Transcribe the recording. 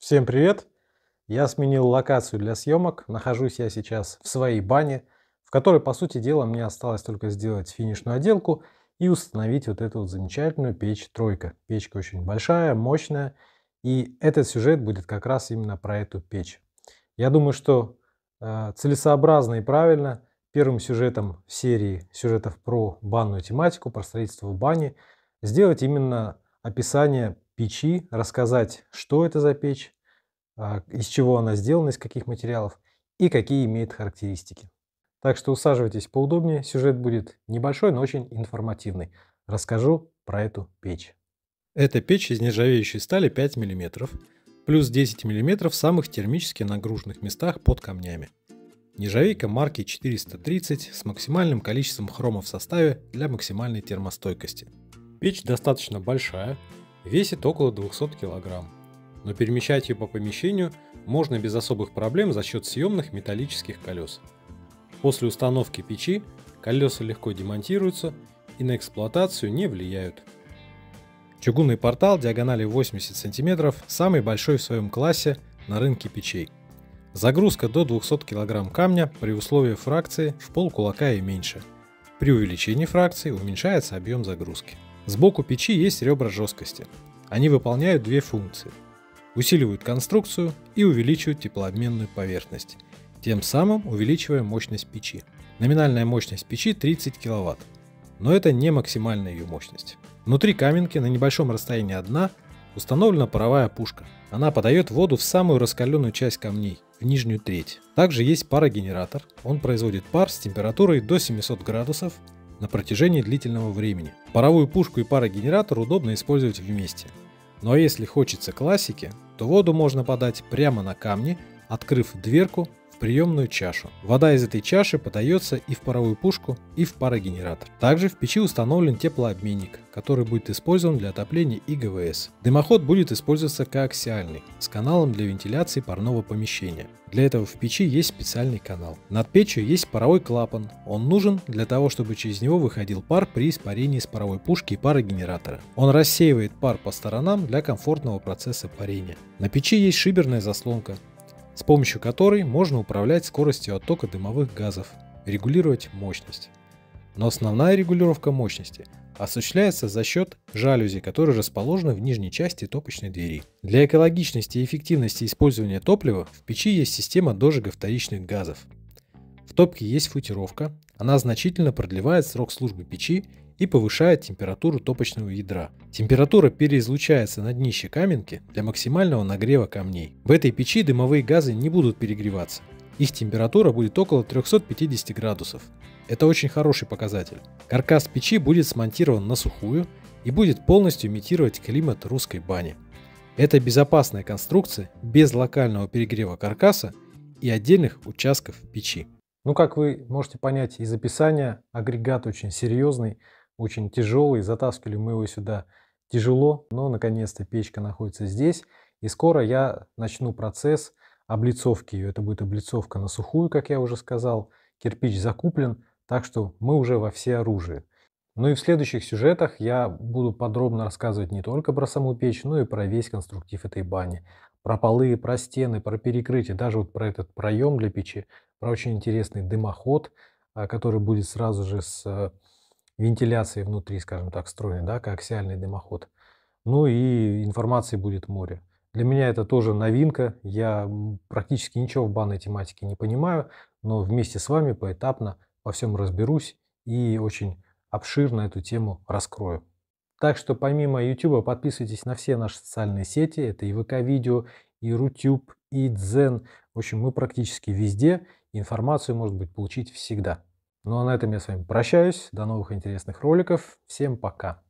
Всем привет! Я сменил локацию для съемок. Нахожусь я сейчас в своей бане, в которой, по сути дела, мне осталось только сделать финишную отделку и установить вот эту вот замечательную печь тройка. Печка очень большая, мощная, и этот сюжет будет как раз именно про эту печь. Я думаю, что целесообразно и правильно первым сюжетом в серии сюжетов про банную тематику, про строительство в бане, сделать именно описание печи, рассказать, что это за печь, из чего она сделана, из каких материалов и какие имеет характеристики. Так что усаживайтесь поудобнее, сюжет будет небольшой, но очень информативный. Расскажу про эту печь. Это печь из нержавеющей стали 5 мм, плюс 10 мм в самых термически нагруженных местах под камнями. Нержавейка марки 430 с максимальным количеством хрома в составе для максимальной термостойкости. Печь достаточно большая, весит около 200 кг, но перемещать ее по помещению можно без особых проблем за счет съемных металлических колес. После установки печи колеса легко демонтируются и на эксплуатацию не влияют. Чугунный портал диагональю 80 см самый большой в своем классе на рынке печей. Загрузка до 200 кг камня при условии фракции в полкулака и меньше. При увеличении фракции уменьшается объем загрузки. Сбоку печи есть ребра жесткости. Они выполняют две функции. Усиливают конструкцию и увеличивают теплообменную поверхность, тем самым увеличивая мощность печи. Номинальная мощность печи 30 кВт, но это не максимальная ее мощность. Внутри каменки на небольшом расстоянии от дна установлена паровая пушка. Она подает воду в самую раскаленную часть камней, в нижнюю треть. Также есть парогенератор, он производит пар с температурой до 700 градусов на протяжении длительного времени. Паровую пушку и парогенератор удобно использовать вместе. Ну а если хочется классики, то воду можно подать прямо на камни, открыв дверку в приемную чашу. Вода из этой чаши подается и в паровую пушку, и в парогенератор. Также в печи установлен теплообменник, который будет использован для отопления и ГВС. Дымоход будет использоваться коаксиальный, с каналом для вентиляции парного помещения. Для этого в печи есть специальный канал. Над печью есть паровой клапан. Он нужен для того, чтобы через него выходил пар при испарении с паровой пушки и парогенератора. Он рассеивает пар по сторонам для комфортного процесса парения. На печи есть шиберная заслонка, с помощью которой можно управлять скоростью оттока дымовых газов, регулировать мощность. Но основная регулировка мощности осуществляется за счет жалюзи, которые расположены в нижней части топочной двери. Для экологичности и эффективности использования топлива в печи есть система дожига вторичных газов. В топке есть футировка, она значительно продлевает срок службы печи и повышает температуру топочного ядра. Температура переизлучается на днище каменки для максимального нагрева камней. В этой печи дымовые газы не будут перегреваться. Их температура будет около 350 градусов. Это очень хороший показатель. Каркас печи будет смонтирован на сухую и будет полностью имитировать климат русской бани. Это безопасная конструкция без локального перегрева каркаса и отдельных участков печи. Ну, как вы можете понять из описания, агрегат очень серьезный, очень тяжелый. Затаскивали мы его сюда тяжело, но наконец-то печка находится здесь. И скоро я начну процесс облицовки ее. Это будет облицовка на сухую, как я уже сказал. Кирпич закуплен, так что мы уже во всеоружии. Ну и в следующих сюжетах я буду подробно рассказывать не только про саму печь, но и про весь конструктив этой бани. Про полы, про стены, про перекрытие, даже вот про этот проем для печи, про очень интересный дымоход, который будет сразу же с вентиляцией внутри, скажем так, встроенной, да, коаксиальный дымоход. Ну и информации будет море. Для меня это тоже новинка, я практически ничего в банной тематике не понимаю, но вместе с вами поэтапно во всем разберусь и очень обширно эту тему раскрою. Так что помимо YouTube подписывайтесь на все наши социальные сети, это и ВК-видео, и Рутюб, и Дзен. В общем, мы практически везде, информацию можно будет получить всегда. Ну а на этом я с вами прощаюсь, до новых интересных роликов, всем пока!